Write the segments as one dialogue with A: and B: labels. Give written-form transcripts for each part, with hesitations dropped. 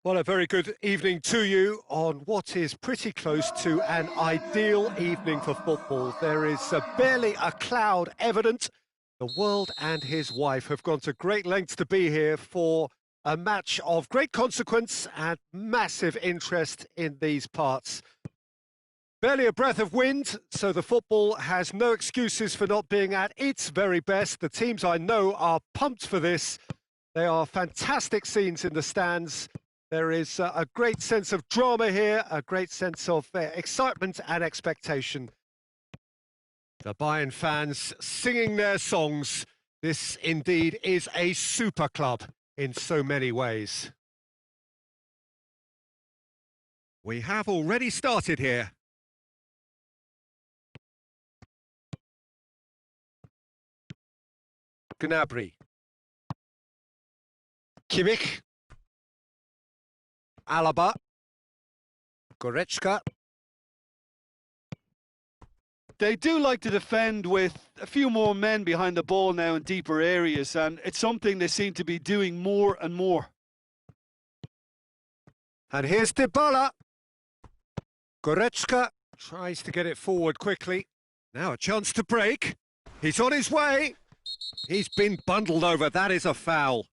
A: Well, a very good evening to you on what is pretty close to an ideal evening for football. There is barely a cloud evident. The world and his wife have gone to great lengths to be here for a match of great consequence and massive interest in these parts. Barely a breath of wind, so the football has no excuses for not being at its very best. The teams I know are pumped for this. They are fantastic scenes in the stands. There is a great sense of drama here, a great sense of excitement and expectation. The Bayern fans singing their songs. This indeed is a super club in so many ways. We have already started here. Gnabry. Kimmich. Alaba. Goretzka.
B: They do like to defend with a few more men behind the ball now in deeper areas, and it's something they seem to be doing more and more.
A: And here's Dybala. Goretzka tries to get it forward quickly. Now a chance to break. He's on his way. He's been bundled over. That is a foul.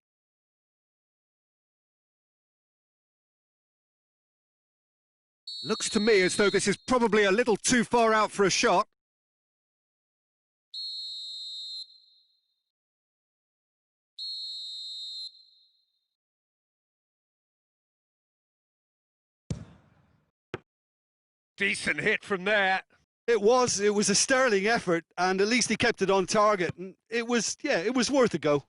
A: Looks to me as though this is probably a little too far out for a shot. Decent hit from there.
B: It was a sterling effort, and at least he kept it on target. And it was worth a go.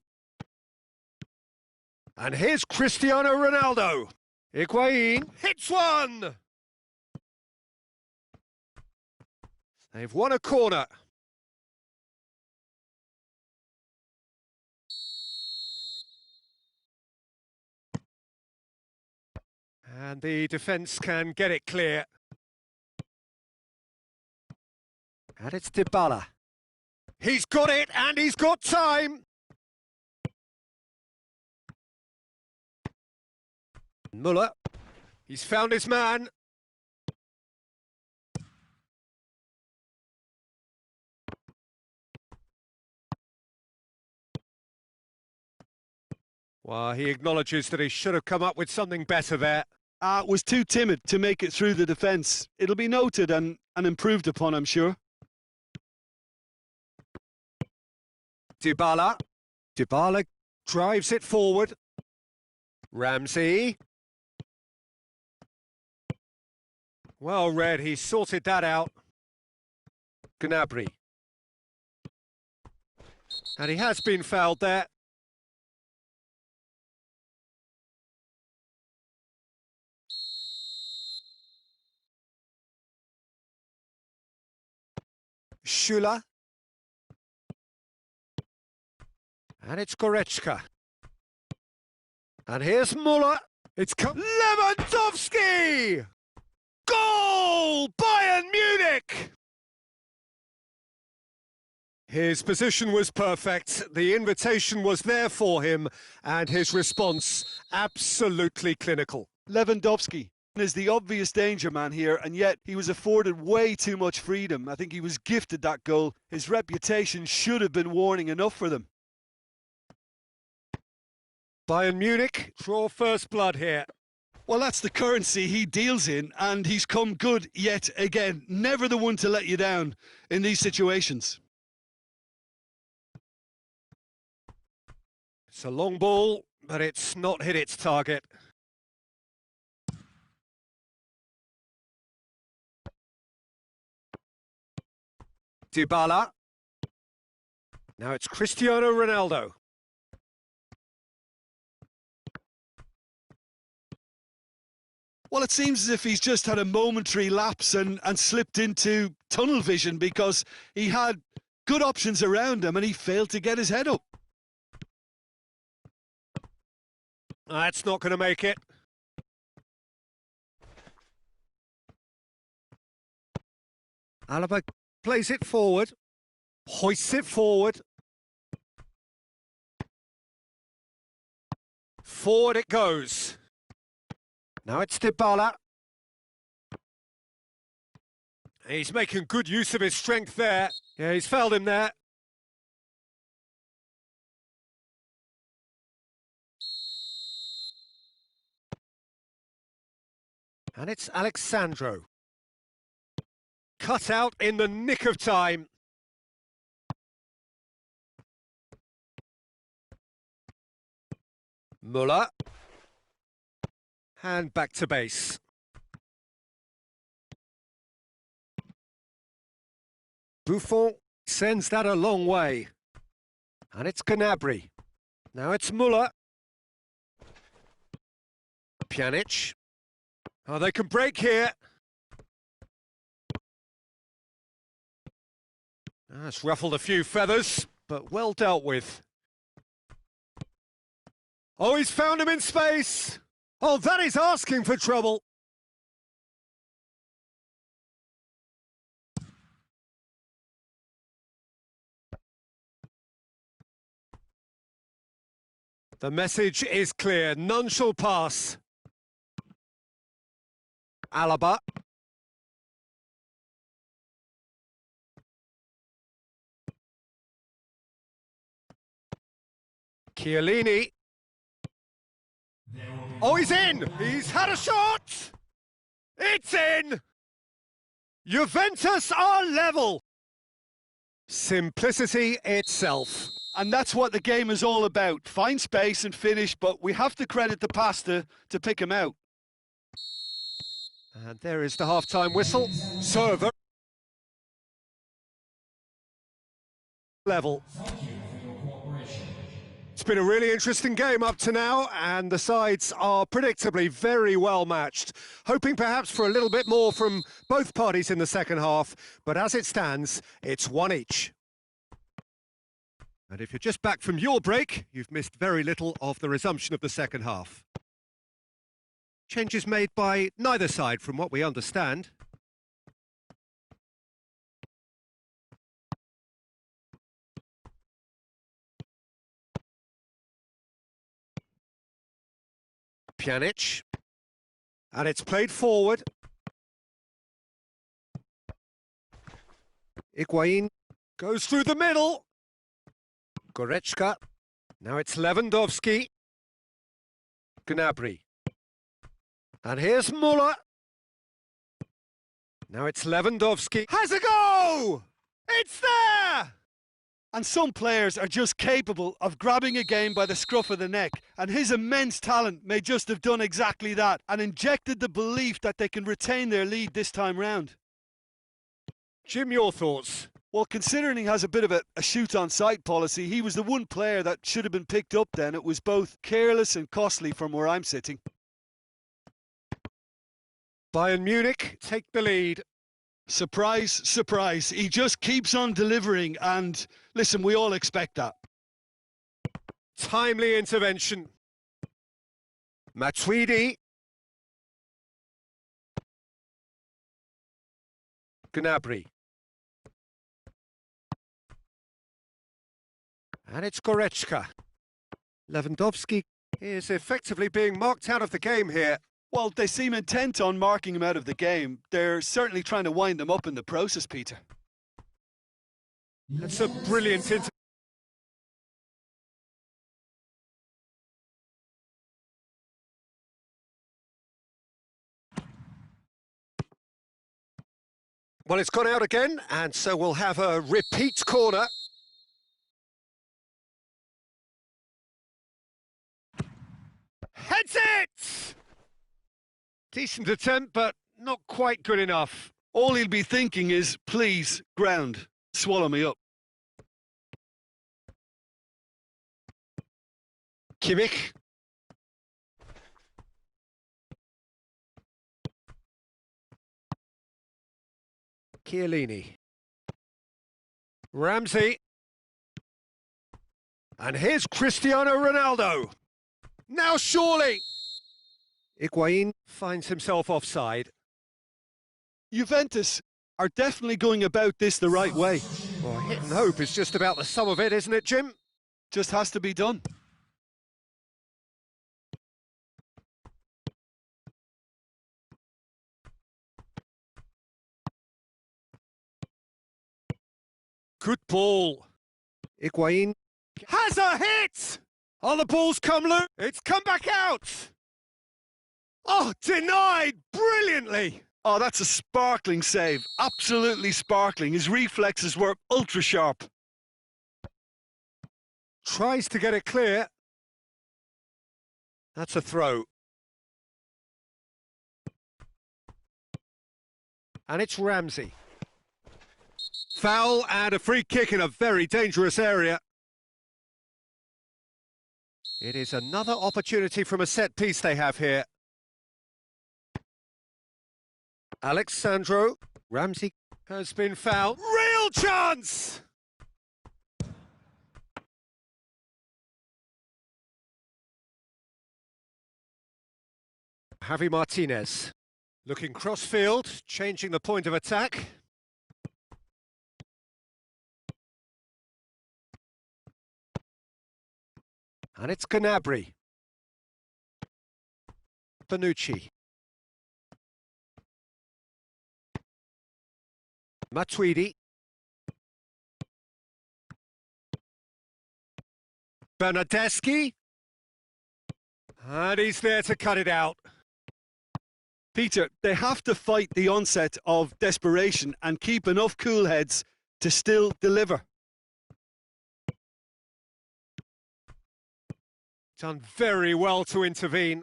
A: And here's Cristiano Ronaldo. Higuain hits one. They've won a corner. And the defence can get it clear. And it's Dybala. He's got it, and he's got time. Müller. He's found his man. Well, he acknowledges that he should have come up with something better there.
B: Was too timid to make it through the defence. It'll be noted and improved upon, I'm sure.
A: Dybala. Dybala drives it forward. Ramsey. Well read, he sorted that out. Gnabry. And he has been fouled there. Schüller. And it's Goretzka. And here's Müller. It's Lewandowski! Goal! Bayern Munich! His position was perfect, the invitation was there for him, and his response absolutely clinical.
B: Lewandowski is the obvious danger man here, and yet he was afforded way too much freedom. I think he was gifted that goal. His reputation should have been warning enough for them.
A: Bayern Munich draw first blood here.
B: Well, that's the currency he deals in, and he's come good yet again. Never the one to let you down in these situations.
A: It's a long ball, but it's not hit its target. Dybala. Now it's Cristiano Ronaldo.
B: Well, it seems as if he's just had a momentary lapse and slipped into tunnel vision, because he had good options around him and he failed to get his head up.
A: That's not going to make it. Alaba plays it forward, hoists it forward. Forward it goes. Now it's Dybala. He's making good use of his strength there. Yeah, he's fouled him there. And it's Alexandro. Cut out in the nick of time. Muller. And back to base. Buffon sends that a long way. And it's Gnabry. Now it's Muller. Pjanic. Oh, they can break here. That's ruffled a few feathers, but well dealt with. Oh, he's found him in space. Oh, that is asking for trouble. The message is clear. None shall pass. Alaba. Chiellini. Oh, he's in! He's had a shot! It's in! Juventus are level! Simplicity itself.
B: And that's what the game is all about. Find space and finish, but we have to credit the pasta to pick him out.
A: And there is the half-time whistle. Server. Level. It's been a really interesting game up to now, and the sides are predictably very well matched. Hoping perhaps for a little bit more from both parties in the second half, but as it stands, it's one each. And if you're just back from your break, you've missed very little of the resumption of the second half. Changes made by neither side, from what we understand. Pjanic. And it's played forward. Higuain goes through the middle. Goretzka. Now it's Lewandowski. Gnabry. And here's Muller. Now it's Lewandowski. Has a go! It's there!
B: And some players are just capable of grabbing a game by the scruff of the neck, and his immense talent may just have done exactly that and injected the belief that they can retain their lead this time round.
A: Jim, your thoughts?
B: Well, considering he has a bit of a shoot-on-sight policy, he was the one player that should have been picked up then. It was both careless and costly from where I'm sitting.
A: Bayern Munich take the lead.
B: Surprise, surprise. He just keeps on delivering, and listen, we all expect that.
A: Timely intervention. Matuidi. Gnabry. And it's Goretzka. Lewandowski is effectively being marked out of the game here.
B: Well, they seem intent on marking him out of the game. They're certainly trying to wind him up in the process, Peter.
A: That's a brilliant intervention. Well, it's gone out again, and so we'll have a repeat corner. Heads it! Decent attempt, but not quite good enough.
B: All he'll be thinking is, please, ground, swallow me up.
A: Kimmich. Chiellini. Ramsey. And here's Cristiano Ronaldo. Now surely! Higuain finds himself offside.
B: Juventus are definitely going about this the right way.
A: Well, hit and hope is just about the sum of it, isn't it, Jim?
B: Just has to be done.
A: Good ball. Higuain has a hit! Oh, the ball's come loose. It's come back out. Oh, denied brilliantly.
B: Oh, that's a sparkling save. Absolutely sparkling. His reflexes were ultra sharp.
A: Tries to get it clear. That's a throw. And it's Ramsey. Foul and a free kick in a very dangerous area. It is another opportunity from a set piece they have here. Alexandro. Ramsey has been fouled. Real chance! Javi Martinez. Looking cross-field, changing the point of attack. And it's Gnabry. Bonucci. Matuidi. Bernardeschi. And he's there to cut it out.
B: Peter, they have to fight the onset of desperation and keep enough cool heads to still deliver.
A: Done very well to intervene.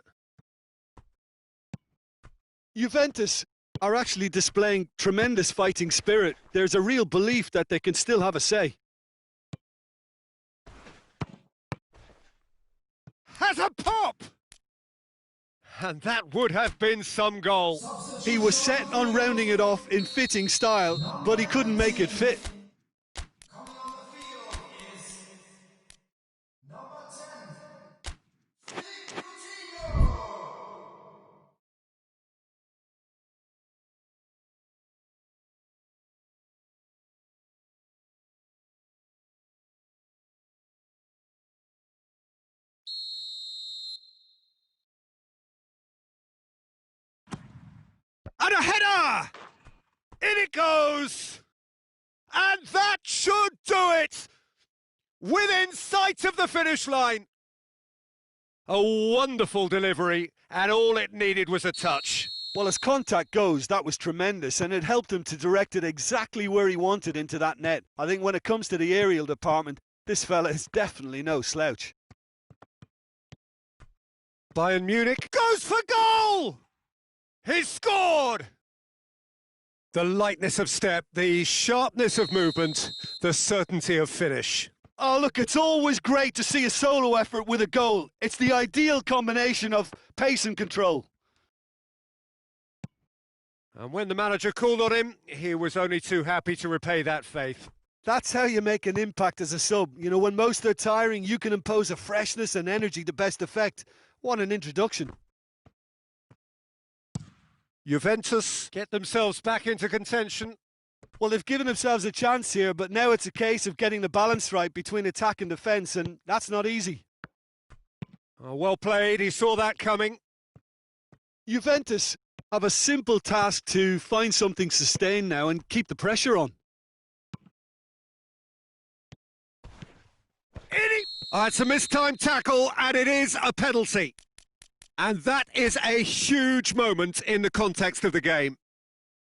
B: Juventus are actually displaying tremendous fighting spirit. There's a real belief that they can still have a say.
A: Has a pop! And that would have been some goal.
B: He was set on rounding it off in fitting style, but he couldn't make it fit.
A: And a header! In it goes! And that should do it! Within sight of the finish line. A wonderful delivery, and all it needed was a touch.
B: Well, as contact goes, that was tremendous, and it helped him to direct it exactly where he wanted into that net. I think when it comes to the aerial department, this fella is definitely no slouch.
A: Bayern Munich goes for goal! He's scored! The lightness of step, the sharpness of movement, the certainty of finish.
B: Oh, look, it's always great to see a solo effort with a goal. It's the ideal combination of pace and control.
A: And when the manager called on him, he was only too happy to repay that faith.
B: That's how you make an impact as a sub. You know, when most are tiring, you can impose a freshness and energy to best effect. What an introduction.
A: Juventus get themselves back into contention.
B: Well, they've given themselves a chance here, but now it's a case of getting the balance right between attack and defence, and that's not easy.
A: Oh, well played, he saw that coming.
B: Juventus have a simple task to find something sustained now and keep the pressure on.
A: It's a mistimed tackle, and it is a penalty. And that is a huge moment in the context of the game.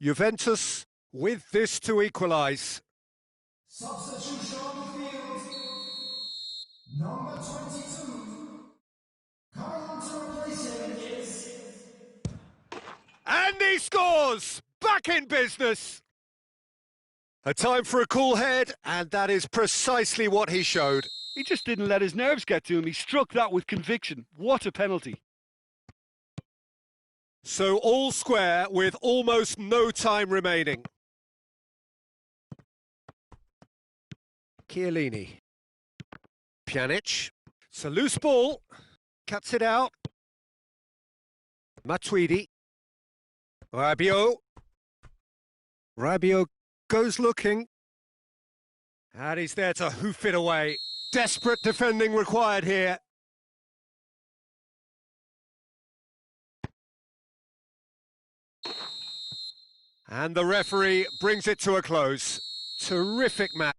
A: Juventus with this to equalise.
C: Substitution on the field. Number 22. Coming on to replace him is...
A: And he scores! Back in business! A time for a cool head, and that is precisely what he showed.
B: He just didn't let his nerves get to him. He struck that with conviction. What a penalty.
A: So all square with almost no time remaining. Chiellini. Pjanic. It's a loose ball. Cuts it out. Matuidi. Rabiot. Rabiot goes looking. And he's there to hoof it away. Desperate defending required here. And the referee brings it to a close. Terrific match.